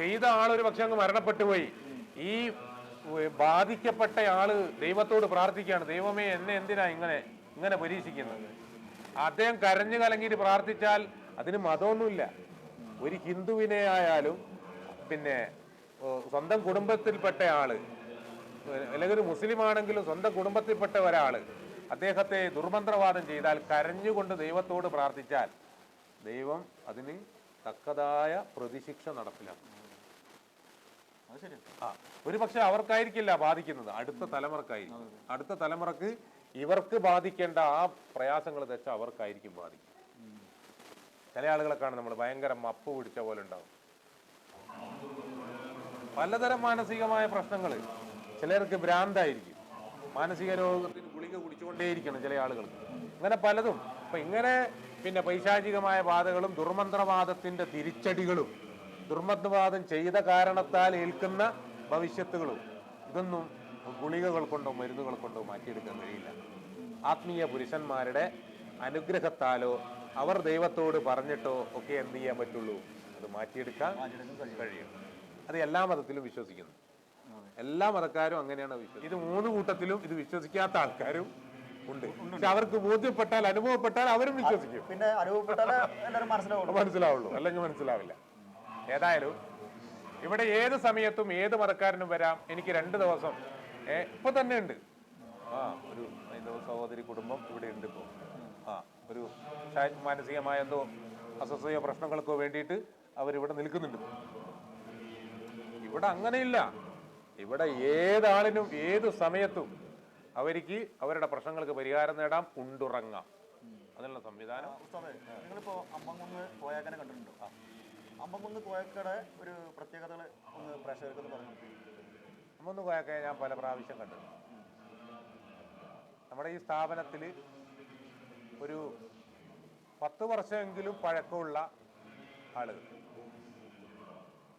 ചെയ്ത ആളൊരു പക്ഷെ അങ്ങ് മരണപ്പെട്ടു പോയി. ഈ ബാധിക്കപ്പെട്ട ആള് ദൈവത്തോട് പ്രാർത്ഥിക്കുകയാണ്, ദൈവമേ എന്നെ എന്തിനാ ഇങ്ങനെ പരീക്ഷിക്കുന്നത്. അദ്ദേഹം കരഞ്ഞു കലങ്ങിയിട്ട് പ്രാർത്ഥിച്ചാൽ അതിന് മതമൊന്നുമില്ല. ഒരു ഹിന്ദുവിനെ ആയാലും പിന്നെ സ്വന്തം കുടുംബത്തിൽപ്പെട്ട ആള് അല്ലെങ്കിൽ ഒരു മുസ്ലിം ആണെങ്കിലും സ്വന്തം കുടുംബത്തിൽപ്പെട്ട ഒരാള് അദ്ദേഹത്തെ ദുർമന്ത്രവാദം ചെയ്താൽ കരഞ്ഞുകൊണ്ട് ദൈവത്തോട് പ്രാർത്ഥിച്ചാൽ ദൈവം അതിന് തക്കതായ പ്രതിശിക്ഷ നടപ്പിലാക്കും. ഒരു പക്ഷെ അവർക്കായിരിക്കില്ല ബാധിക്കുന്നത്, അടുത്ത തലമുറക്കായിരിക്കും. അടുത്ത തലമുറക്ക് ഇവർക്ക് ബാധിക്കേണ്ട ആ പ്രയാസങ്ങൾ വെച്ചാൽ അവർക്കായിരിക്കും ബാധിക്കും. ചില ആളുകളെ കാണും നമ്മൾ ഭയങ്കര മപ്പ് പിടിച്ച പോലെ ഉണ്ടാവും. പലതരം മാനസികമായ പ്രശ്നങ്ങൾ. ചിലർക്ക് ഭ്രാന്തായിരിക്കും, മാനസിക രോഗത്തിന് ഗുളിക കുടിച്ചുകൊണ്ടേയിരിക്കണം ചില ആളുകൾക്ക്. അങ്ങനെ പലതും. അപ്പൊ ഇങ്ങനെ പിന്നെ പൈശാചികമായ ബാധകളും ദുർമന്ത്രവാദത്തിന്റെ തിരിച്ചടികളും ദുർമന്ത്രവാദം ചെയ്ത കാരണത്താൽ ഏൽക്കുന്ന ഭവിഷ്യത്തുകളും ഇതൊന്നും ഗുളികകൾ കൊണ്ടോ മരുന്നുകൾ കൊണ്ടോ മാറ്റിയെടുക്കാൻ കഴിയില്ല. ആത്മീയ പുരുഷന്മാരുടെ അനുഗ്രഹത്താലോ അവർ ദൈവത്തോട് പറഞ്ഞിട്ടോ ഒക്കെ എന്ത് ചെയ്യാൻ പറ്റുള്ളൂ, അത് മാറ്റിയെടുക്കാൻ കഴിയും. അത് എല്ലാ മതത്തിലും വിശ്വസിക്കുന്നു. എല്ലാ മതക്കാരും അങ്ങനെയാണ് വിശ്വസിക്കുന്നത്. ഇത് മൂന്ന് കൂട്ടത്തിലും ഇത് വിശ്വസിക്കാത്ത ആൾക്കാരും ഉണ്ട്. പക്ഷെ അവർക്ക് ബോധ്യപ്പെട്ടാൽ അനുഭവപ്പെട്ടാൽ അവരും വിശ്വസിക്കും. പിന്നെ മനസ്സിലാവുള്ളൂ, അല്ലെങ്കിൽ മനസ്സിലാവില്ല. ഏതായാലും ഇവിടെ ഏത് സമയത്തും ഏത് മതക്കാരനും വരാം. എനിക്ക് 2 ദിവസം ഇപ്പൊ തന്നെ ഉണ്ട്. ഒരു സഹോദരി കുടുംബം ഇവിടെ ഉണ്ട്. ഇപ്പോ ഒരു മാനസികമായ എന്തോ അസ്വസ്ഥയോ പ്രശ്നങ്ങൾക്കോ വേണ്ടിയിട്ട് അവരിവിടെ നിൽക്കുന്നുണ്ട്. ഇവിടെ അങ്ങനെയില്ല. ഇവിടെ ഏതാളിനും ഏത് സമയത്തും അവർക്ക് അവരുടെ പ്രശ്നങ്ങൾക്ക് പരിഹാരം നേടാം, ഉണ്ടുറങ്ങാം. അതിനുള്ള സംവിധാനം. നിങ്ങളിപ്പോ അമ്പംകുന്ന് കോയാക്കനെ കണ്ടിട്ടുണ്ടോ? അമ്പംകുന്ന് കോയക്കയുടെ ഒരു പ്രത്യേകതകൾ ഒന്ന് പ്രേക്ഷകർക്ക് പറഞ്ഞു. അമ്പംകുന്ന് കോയക്കയെ ഞാൻ പല പ്രാവശ്യം കണ്ടു. നമ്മുടെ ഈ സ്ഥാപനത്തിൽ ഒരു 10 വർഷമെങ്കിലും പഴക്കമുള്ള ആളുകൾ,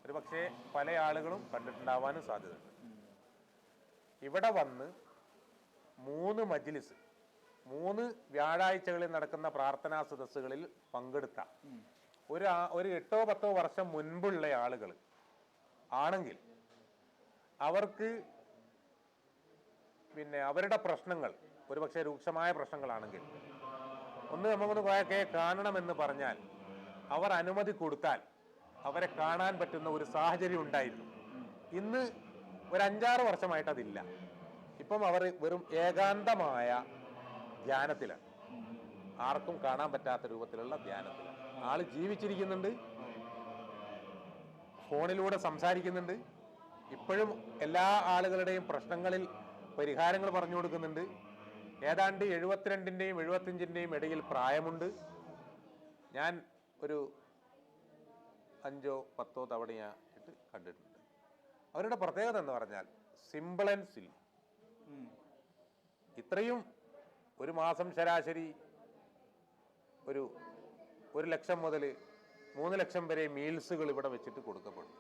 ഒരു പക്ഷേ പല ആളുകളും കണ്ടിട്ടുണ്ടാവാനും സാധ്യതയുണ്ട്. ഇവിടെ വന്ന് 3 മജ്ലിസ് 3 വ്യാഴാഴ്ചകളിൽ നടക്കുന്ന പ്രാർത്ഥനാ സദസ്സുകളിൽ പങ്കെടുത്ത ഒരു 8 or 10 വർഷം മുൻപുള്ള ആളുകൾ ആണെങ്കിൽ അവർക്ക് പിന്നെ അവരുടെ പ്രശ്നങ്ങൾ ഒരുപക്ഷെ രൂക്ഷമായ പ്രശ്നങ്ങളാണെങ്കിൽ ഒന്ന് നമുക്കൊന്ന് കോയക്കയെ കാണണമെന്ന് പറഞ്ഞാൽ അവർ അനുമതി കൊടുത്താൽ അവരെ കാണാൻ പറ്റുന്ന ഒരു സാഹചര്യം ഉണ്ടായിരുന്നു. ഇന്ന് ഒരു 5-6 വർഷമായിട്ട് അതില്ല. ഇപ്പം അവർ വെറും ഏകാന്തമായ ധ്യാനത്തിലാണ്, ആർക്കും കാണാൻ പറ്റാത്ത രൂപത്തിലുള്ള ധ്യാനത്തിലാണ്. ആള് ജീവിച്ചിരിക്കുന്നുണ്ട്, ഫോണിലൂടെ സംസാരിക്കുന്നുണ്ട്, ഇപ്പോഴും എല്ലാ ആളുകളുടെയും പ്രശ്നങ്ങളിൽ പരിഹാരങ്ങൾ പറഞ്ഞു കൊടുക്കുന്നുണ്ട്. ഏതാണ്ട് 72-ന്റെയും 75-ന്റെയും ഇടയിൽ പ്രായമുണ്ട്. ഞാൻ ഒരു 5-10 തവണയായിട്ട് കണ്ടിട്ടുണ്ട്. അവരുടെ പ്രത്യേകത എന്ന് പറഞ്ഞാൽ സിമ്പിൾ ആൻഡ് സില്ലി. ഇത്രയും ഒരു മാസം ശരാശരി ഒരു 1 ലക്ഷം മുതൽ 3 ലക്ഷം വരെ മീൽസുകൾ ഇവിടെ വെച്ചിട്ട് കൊടുക്കപ്പെടും.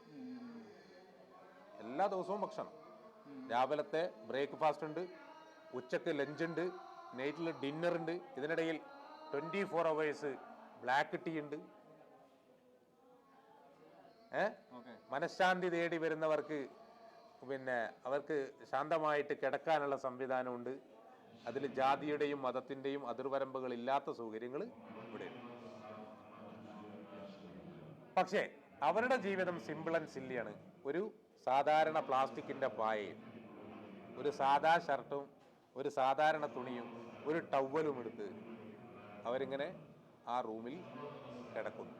എല്ലാ ദിവസവും ഭക്ഷണം. രാവിലത്തെ ബ്രേക്ക്ഫാസ്റ്റ് ഉണ്ട്, ഉച്ചക്ക് ലഞ്ച് ഉണ്ട്, നൈറ്റിൽ ഡിന്നർ ഉണ്ട്, ഇതിനിടയിൽ 24 hours ബ്ലാക്ക് ടീ ഉണ്ട്. മനഃശാന്തി തേടി വരുന്നവർക്ക് പിന്നെ അവർക്ക് ശാന്തമായിട്ട് കിടക്കാനുള്ള സംവിധാനമുണ്ട്. അതിൽ ജാതിയുടെയും മതത്തിൻ്റെയും അതിർവരമ്പുകൾ ഇല്ലാത്ത സൗകര്യങ്ങൾ ഇവിടെ ഉണ്ട്. പക്ഷേ അവരുടെ ജീവിതം സിമ്പിൾ ആൻഡ് സില്ലിയാണ്. ഒരു സാധാരണ പ്ലാസ്റ്റിക്കിന്റെ പായയും ഒരു സാധാ ഷർട്ടും ഒരു സാധാരണ തുണിയും ഒരു ടവലും എടുത്ത് അവരിങ്ങനെ ആ റൂമിൽ കിടക്കുന്നു.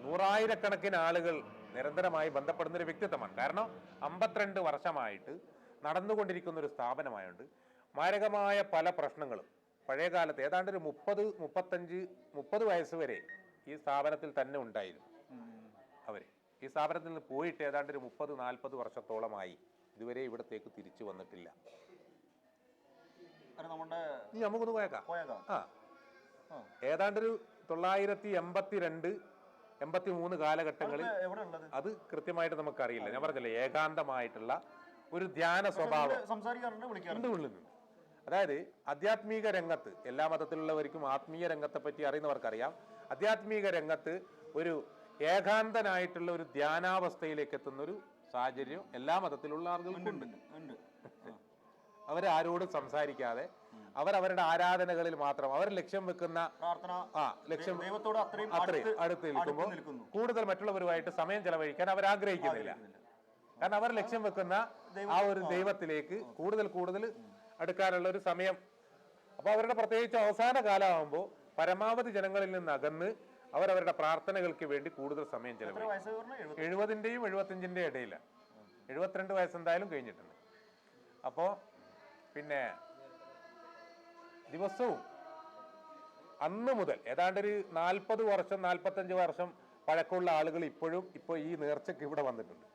നൂറായിരക്കണക്കിന് ആളുകൾ നിരന്തരമായി ബന്ധപ്പെടുന്ന ഒരു വ്യക്തിത്വമാണ്. കാരണം 52 വർഷമായിട്ട് നടന്നുകൊണ്ടിരിക്കുന്ന ഒരു സ്ഥാപനമായുണ്ട്. മാരകമായ പല പ്രശ്നങ്ങളും പഴയ കാലത്ത് ഏതാണ്ട് ഒരു 30 വയസ്സ് വരെ ഈ സ്ഥാപനത്തിൽ തന്നെ ഉണ്ടായിരുന്നു. അവര് ഈ സ്ഥാപനത്തിൽ നിന്ന് പോയിട്ട് ഏതാണ്ട് ഒരു 30-40 വർഷത്തോളമായി ഇതുവരെ ഇവിടത്തേക്ക് തിരിച്ചു വന്നിട്ടില്ല. നീ നമുക്കൊന്ന് പോയേക്കാം. ഏതാണ്ടൊരു 982-83 കാലഘട്ടങ്ങളിൽ അത് കൃത്യമായിട്ട് നമുക്കറിയില്ല. ഞാൻ പറഞ്ഞില്ലേ, ഏകാന്തമായിട്ടുള്ള ഒരു ധ്യാന സ്വഭാവം ഉണ്ട്. അതായത് ആധ്യാത്മിക രംഗത്ത് എല്ലാ മതത്തിലുള്ളവർക്കും ആത്മീയ രംഗത്തെ പറ്റി അറിയുന്നവർക്കറിയാം. ആധ്യാത്മിക രംഗത്ത് ഒരു ഏകാന്തനായിട്ടുള്ള ഒരു ധ്യാനാവസ്ഥയിലേക്ക് എത്തുന്ന ഒരു സാഹചര്യം എല്ലാ മതത്തിലുള്ള ആളുകൾക്കുണ്ട്. അവരാരോടും സംസാരിക്കാതെ അവരവരുടെ ആരാധനകളിൽ മാത്രം അവർ ലക്ഷ്യം വെക്കുന്ന ലക്ഷ്യം അത്രയും അടുത്ത് നിൽക്കുമ്പോൾ കൂടുതൽ മറ്റുള്ളവരുമായിട്ട് സമയം ചെലവഴിക്കാൻ അവർ ആഗ്രഹിക്കുന്നില്ല. കാരണം അവർ ലക്ഷ്യം വെക്കുന്ന ആ ഒരു ദൈവത്തിലേക്ക് കൂടുതൽ അടുക്കാനുള്ള ഒരു സമയം. അപ്പൊ അവരുടെ പ്രത്യേകിച്ച് അവസാന കാലമാകുമ്പോൾ പരമാവധി ജനങ്ങളിൽ നിന്ന് അകന്ന് അവരവരുടെ പ്രാർത്ഥനകൾക്ക് വേണ്ടി കൂടുതൽ സമയം ചെലവഴിക്കും. 70-ന്റെയും 75-ന്റെയും ഇടയിലാണ്. 72 വയസ്സ് എന്തായാലും കഴിഞ്ഞിട്ടുണ്ട്. അപ്പോൾ പിന്നെ ദിവസവും അന്ന് മുതൽ ഏതാണ്ട് ഒരു 40 വർഷം 45 വർഷം പഴക്കമുള്ള ആളുകൾ ഇപ്പോൾ ഈ നേർച്ചയ്ക്ക് ഇവിടെ വന്നിട്ടുണ്ട്.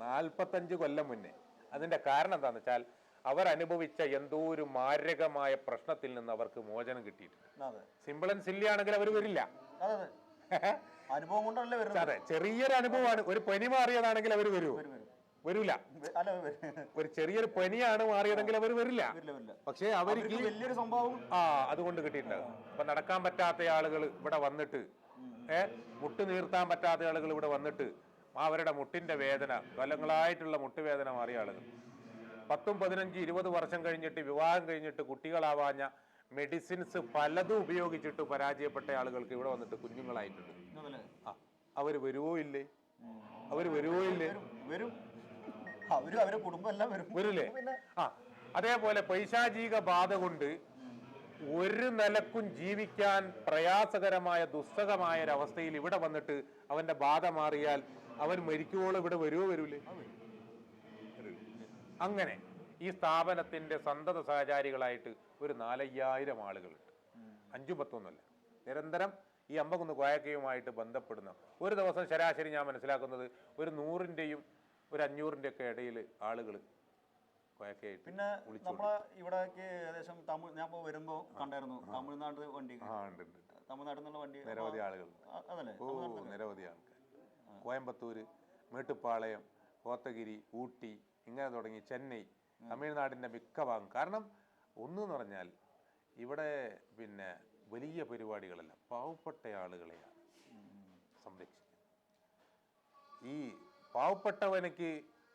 45 കൊല്ലം മുന്നേ. അതിന്റെ കാരണം എന്താണെന്ന് വെച്ചാൽ അവരനുഭവിച്ച എന്തോ ഒരു മാരകമായ പ്രശ്നത്തിൽ നിന്ന് അവർക്ക് മോചനം കിട്ടിയിട്ടുണ്ട്. സിമ്പിൾ ആൻഡ് സില്ലി ആണെങ്കിൽ അവർ വരില്ല. അനുഭവം കൊണ്ടല്ലേ വരുന്നത്. അതെ, ചെറിയൊരു അനുഭവമാണ്. ഒരു പനി മാറിയതാണെങ്കിൽ അവർ വരൂല. ഒരു ചെറിയൊരു പനിയാണ് മാറിയതെങ്കിൽ അവർ വരില്ല. പക്ഷെ അവർക്ക് വലിയൊരു സംഭവം അതുകൊണ്ട് കിട്ടിയിട്ടുണ്ടാകും. അപ്പൊ നടക്കാൻ പറ്റാത്ത ആളുകൾ ഇവിടെ വന്നിട്ട് മുട്ട് നീർത്താൻ പറ്റാത്ത ആളുകൾ ഇവിടെ വന്നിട്ട് അവരുടെ മുട്ടിന്റെ വേദന, കൊല്ലങ്ങളായിട്ടുള്ള മുട്ടുവേദന മാറിയ ആളുകൾ 10, 15, 20 വർഷം കഴിഞ്ഞിട്ട് വിവാഹം കഴിഞ്ഞിട്ട് കുട്ടികളാവാഞ്ഞ മെഡിസിൻസ് പലതും ഉപയോഗിച്ചിട്ട് പരാജയപ്പെട്ട ആളുകൾക്ക് ഇവിടെ വന്നിട്ട് കുഞ്ഞുങ്ങളായിട്ടുണ്ട്. അവര് വരുവോ ഇല്ലേ? വരും. അവരുടെ കുടുംബം എല്ലാം വരൂലേ? അതേപോലെ പൈശാചിക ബാധ കൊണ്ട് ഒരു നിലക്കും ജീവിക്കാൻ പ്രയാസകരമായ ദുസ്സഹമായ ഒരവസ്ഥയിൽ ഇവിടെ വന്നിട്ട് അവന്റെ ബാധ മാറിയാൽ അവൻ മരിക്കുവോളം ഇവിടെ വരൂലേ? അങ്ങനെ ഈ സ്ഥാപനത്തിന്റെ സന്തത സഹചാരികളായിട്ട് ഒരു 4,000 ആളുകളുണ്ട്. 5-10 നിരന്തരം ഈ അമ്പകുന്ന് കോയക്കയുമായിട്ട് ബന്ധപ്പെടുന്ന ഒരു ദിവസം ശരാശരി ഞാൻ മനസ്സിലാക്കുന്നത് ഒരു 100-ന്റെയും ഒരു 500-ന്റെ ഒക്കെ ഇടയിൽ ആളുകൾ കോയക്കയായിട്ട്. പിന്നെ നമ്മളെ ഇവിടേക്ക് ഏകദേശം ഞാൻ വരുമ്പോ കണ്ടായിരുന്നു തമിഴ്നാട് വണ്ടി. തമിഴ്നാട്ടിൽ നിന്നുള്ള വണ്ടി നിരവധി ആളുകൾ. നിരവധി ആൾക്കാർ. കോയമ്പത്തൂര്, മേട്ടുപ്പാളയം, കോത്തഗിരി, ഊട്ടി, ഇങ്ങനെ തുടങ്ങി ചെന്നൈ, തമിഴ്നാടിന്റെ മിക്ക ഭാഗം. കാരണം ഒന്നെന്ന് പറഞ്ഞാൽ ഇവിടെ പിന്നെ വലിയ പരിപാടികളല്ല, പാവപ്പെട്ട ആളുകളെയാണ് സംരക്ഷിക്കുന്നത്. ഈ പാവപ്പെട്ടവനക്ക്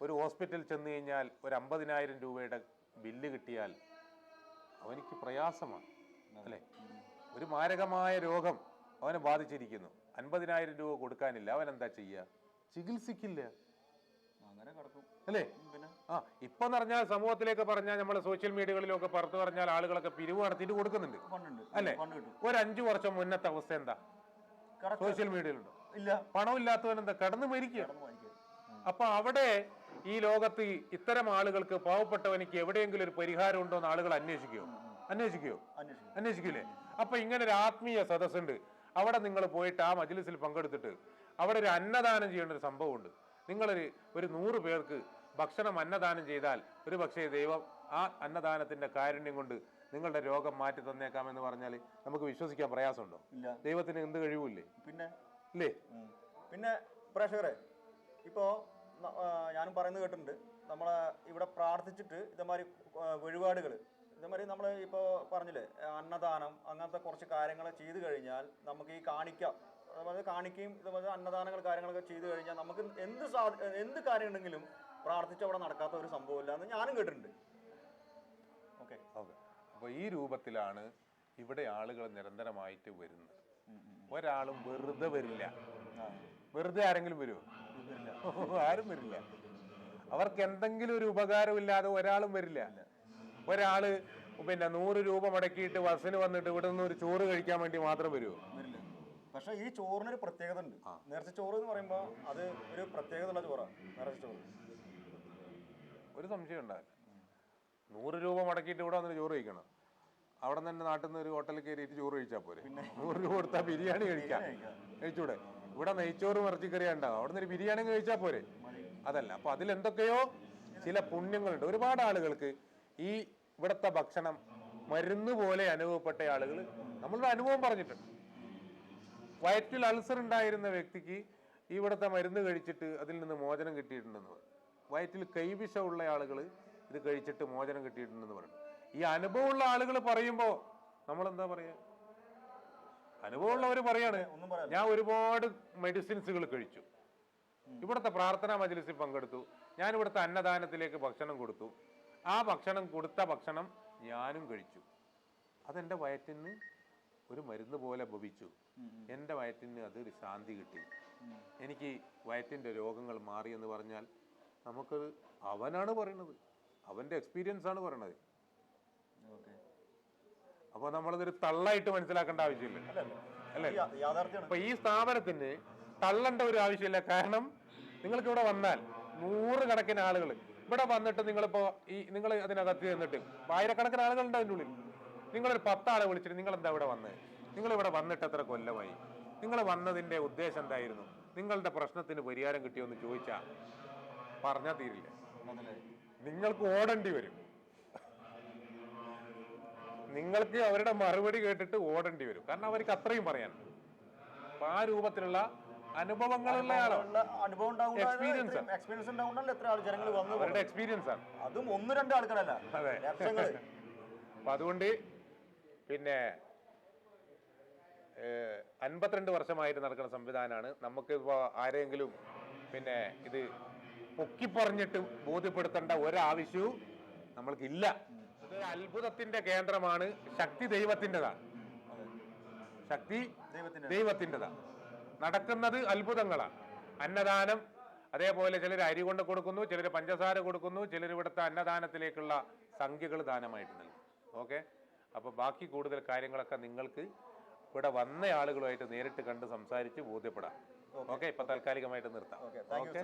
ഒരു ഹോസ്പിറ്റലിൽ ചെന്ന് കഴിഞ്ഞാൽ ഒരു 50,000 രൂപയുടെ ബില്ല് കിട്ടിയാൽ അവനിക്ക് പ്രയാസമാണ് അല്ലേ? ഒരു മാരകമായ രോഗം അവനെ ബാധിച്ചിരിക്കുന്നു, 50,000 രൂപ കൊടുക്കാനില്ല, അവൻ എന്താ ചെയ്യുക? ചികിത്സിക്കില്ല അല്ലേ? ഇപ്പൊ എന്ന് പറഞ്ഞാൽ സമൂഹത്തിലേക്ക് പറഞ്ഞാൽ നമ്മള് സോഷ്യൽ മീഡിയകളിലൊക്കെ പുറത്തു പറഞ്ഞാൽ ആളുകളൊക്കെ പിരിവ് നടത്തിയിട്ട് കൊടുക്കുന്നുണ്ട് അല്ലേ? ഒരു 5 വർഷം മുന്നത്തെ അവസ്ഥ എന്താ സോഷ്യൽ മീഡിയയിലുണ്ടോ? ഇല്ല. പണമില്ലാത്തവൻ എന്താ കടന്നു മരിക്കുക. അപ്പൊ അവിടെ ഈ ലോകത്ത് ഇത്തരം ആളുകൾക്ക്, പാവപ്പെട്ടവനിക്ക് എവിടെയെങ്കിലും ഒരു പരിഹാരം ഉണ്ടോ എന്ന് ആളുകൾ അന്വേഷിക്കൂലേ? അപ്പൊ ഇങ്ങനെ ഒരു ആത്മീയ സദസ്സുണ്ട്. അവിടെ നിങ്ങൾ പോയിട്ട് ആ മജ്‌ലിസിൽ പങ്കെടുത്തിട്ട് അവിടെ ഒരു അന്നദാനം ചെയ്യേണ്ട ഒരു സംഭവമുണ്ട്. ഒരു 100 പേർക്ക് ഭക്ഷണം അന്നദാനം ചെയ്താൽ ഒരു പക്ഷേ ദൈവം ആ അന്നദാനത്തിന്റെ കാരുണ്യം കൊണ്ട് നിങ്ങളുടെ രോഗം മാറ്റി തന്നേക്കാമെന്ന് പറഞ്ഞാൽ നമുക്ക് വിശ്വസിക്കാൻ പ്രയാസമുണ്ടോ? ദൈവത്തിന് എന്ത് കഴിവില്ലേ? പിന്നെ പ്രേക്ഷകരെ, ഇപ്പോ ഞാനും പറയുന്നത് കേട്ടിട്ടുണ്ട്, നമ്മളെ ഇവിടെ പ്രാർത്ഥിച്ചിട്ട് ഇതേമാതിരി വഴിപാടുകൾ, ഇതേമാതിരി നമ്മൾ ഇപ്പോൾ പറഞ്ഞില്ലേ അന്നദാനം, അങ്ങനത്തെ കുറച്ച് കാര്യങ്ങൾ ചെയ്തു കഴിഞ്ഞാൽ നമുക്ക് ഈ കാണിക്കുകയും ഇതുപോലെ അന്നദാനങ്ങൾ കാര്യങ്ങളൊക്കെ ചെയ്തു കഴിഞ്ഞാൽ നമുക്ക് എന്ത് കാര്യം ഉണ്ടെങ്കിലും പ്രാർത്ഥിച്ച് അവിടെ നടക്കാത്ത ഒരു സംഭവമില്ല എന്ന് ഞാനും കേട്ടിട്ടുണ്ട്. ഓക്കെ. അപ്പോൾ ഈ രൂപത്തിലാണ് ഇവിടെ ആളുകൾ നിരന്തരമായിട്ട് വരുന്നത്. ഒരാളും വെറുതെ വരില്ല. വെറുതെ ആരെങ്കിലും വരുമോ? ആരും വരില്ല. അവർക്ക് എന്തെങ്കിലും ഒരു ഉപകാരമില്ലാതെ ഒരാളും വരില്ല. ഒരാള് പിന്നെ 100 രൂപ മുടക്കിയിട്ട് ബസ്സിന് വന്നിട്ട് ഇവിടെ നിന്ന് ഒരു ചോറ് കഴിക്കാൻ വേണ്ടി മാത്രം വരുമോ? വരില്ല. പക്ഷെ ഈ ചോറിനൊരു പ്രത്യേകത ഉണ്ട്. നേർച്ച ചോറ് എന്ന് പറയുമ്പോൾ അത് ഒരു പ്രത്യേകത ഉള്ള ചോറാണ് നേർച്ച ചോറ്. ഒരു സംശയം ഉണ്ടാവില്ല. 100 രൂപ മുടക്കിയിട്ട് ഇവിടെ വന്നിട്ട് ചോറ് കഴിക്കണം. അവിടെ നിന്ന് തന്നെ നാട്ടിൽ നിന്ന് ഒരു ഹോട്ടലിൽ കയറിയിട്ട് ചോറ് കഴിച്ചാൽ പോരെ? 100 രൂപ കൊടുത്താൽ ബിരിയാണി കഴിച്ചൂടെ? ഇവിടെ നെയ്ച്ചോറും ഇറച്ചിക്കറിയാ ഉണ്ടാവും, അവിടെ നിന്ന് ഒരു ബിരിയാണി കഴിച്ചാൽ പോരെ? അതല്ല. അപ്പൊ അതിലെന്തൊക്കെയോ ചില പുണ്യങ്ങളുണ്ട്. ഒരുപാട് ആളുകൾക്ക് ഈ ഇവിടുത്തെ ഭക്ഷണം മരുന്ന് പോലെ അനുഭവപ്പെട്ട ആളുകൾ നമ്മളുടെ അനുഭവം പറഞ്ഞിട്ടുണ്ട്. വയറ്റിൽ അൾസർ ഉണ്ടായിരുന്ന വ്യക്തിക്ക് ഇവിടുത്തെ മരുന്ന് കഴിച്ചിട്ട് അതിൽ നിന്ന് മോചനം കിട്ടിയിട്ടുണ്ടെന്ന് പറയും. വയറ്റിൽ കൈവിഷമുള്ള ആളുകൾ ഇത് കഴിച്ചിട്ട് മോചനം കിട്ടിയിട്ടുണ്ടെന്ന് പറയും. ഈ അനുഭവമുള്ള ആളുകൾ പറയുമ്പോൾ നമ്മളെന്താ പറയാ? അനുഭവമുള്ളവർ പറയാണ്, ഞാൻ ഒരുപാട് മെഡിസിൻസുകൾ കഴിച്ചു, ഇവിടുത്തെ പ്രാർത്ഥനാ മജ്‌ലിസിൽ പങ്കെടുത്തു, ഞാൻ ഇവിടുത്തെ അന്നദാനത്തിലേക്ക് ഭക്ഷണം കൊടുത്തു, ആ കൊടുത്ത ഭക്ഷണം ഞാനും കഴിച്ചു, അതെൻ്റെ വയറ്റിന് ഒരു മരുന്ന് പോലെ ഭവിച്ചു, എൻ്റെ വയറ്റിന് അതൊരു ശാന്തി കിട്ടി, എനിക്ക് വയറ്റിൻ്റെ രോഗങ്ങൾ മാറി എന്ന് പറഞ്ഞാൽ നമുക്ക് അവനാണ് പറയുന്നത്, അവൻ്റെ എക്സ്പീരിയൻസ് ആണ് പറയണത്. അപ്പോൾ നമ്മളതൊരു തള്ളായിട്ട് മനസ്സിലാക്കേണ്ട ആവശ്യമില്ല, അല്ലേ? അപ്പൊ ഈ സ്ഥാപനത്തിന് തള്ളേണ്ട ഒരു ആവശ്യമില്ല. കാരണം നിങ്ങൾക്ക് ഇവിടെ വന്നാൽ 100 കണക്കിന് ആളുകൾ ഇവിടെ വന്നിട്ട് നിങ്ങൾ അതിനകത്ത് ചെന്നിട്ട് ആയിരക്കണക്കിന് ആളുകളുണ്ട് അതിൻ്റെ ഉള്ളിൽ. നിങ്ങളൊരു 10 ആളെ വിളിച്ചിട്ട് നിങ്ങൾ എന്താ ഇവിടെ വന്നത്, നിങ്ങൾ ഇവിടെ വന്നിട്ട് എത്ര കൊല്ലമായി, നിങ്ങൾ വന്നതിൻ്റെ ഉദ്ദേശം എന്തായിരുന്നു, നിങ്ങളുടെ പ്രശ്നത്തിന് പരിഹാരം കിട്ടിയോന്ന് ചോദിച്ചാൽ പറഞ്ഞാൽ തീരില്ല. നിങ്ങൾക്ക് ഓടേണ്ടി വരും. നിങ്ങൾക്ക് അവരുടെ മറുപടി കേട്ടിട്ട് ഓടേണ്ടി വരും. കാരണം അവർക്ക് അത്രയും പറയാനുണ്ട്. അപ്പൊ ആ രൂപത്തിലുള്ള അനുഭവങ്ങളുള്ള ആളാണ്, എക്സ്പീരിയൻസ് അവരുടെ എക്സ്പീരിയൻസ് ആണ്. അതും 1-2 ആൾക്കാരല്ല. അതെ. അപ്പൊ അതുകൊണ്ട് പിന്നെ 52 വർഷമായിട്ട് നടക്കുന്ന സംവിധാനമാണ്. നമുക്ക് ഇപ്പോൾ ആരെങ്കിലും പിന്നെ ഇത് പൊക്കി പറഞ്ഞിട്ട് ബോധ്യപ്പെടുത്തേണ്ട ഒരാവശ്യവും നമ്മൾക്കില്ല. ഇത് അത്ഭുതത്തിന്റെ കേന്ദ്രമാണ്. ശക്തി ദൈവത്തിൻ്റെതാണ്, ശക്തി ദൈവത്തിൻ്റെതാണ്. നടക്കുന്നത് അത്ഭുതങ്ങളാണ്. അന്നദാനം, അതേപോലെ ചിലർ അരി കൊണ്ട് കൊടുക്കുന്നു, ചിലർ പഞ്ചസാര കൊടുക്കുന്നു, ചിലർ ഇവിടുത്തെ അന്നദാനത്തിലേക്കുള്ള സംഖ്യകൾ ദാനമായിട്ട് നൽകും. ഓക്കെ. അപ്പോൾ ബാക്കി കൂടുതൽ കാര്യങ്ങളൊക്കെ നിങ്ങൾക്ക് ഇവിടെ വന്ന ആളുകളുമായിട്ട് നേരിട്ട് കണ്ട് സംസാരിച്ച് ബോധ്യപ്പെടാം. ഓക്കെ. ഇപ്പൊ താൽക്കാലികമായിട്ട് നിർത്താം. ഓക്കെ.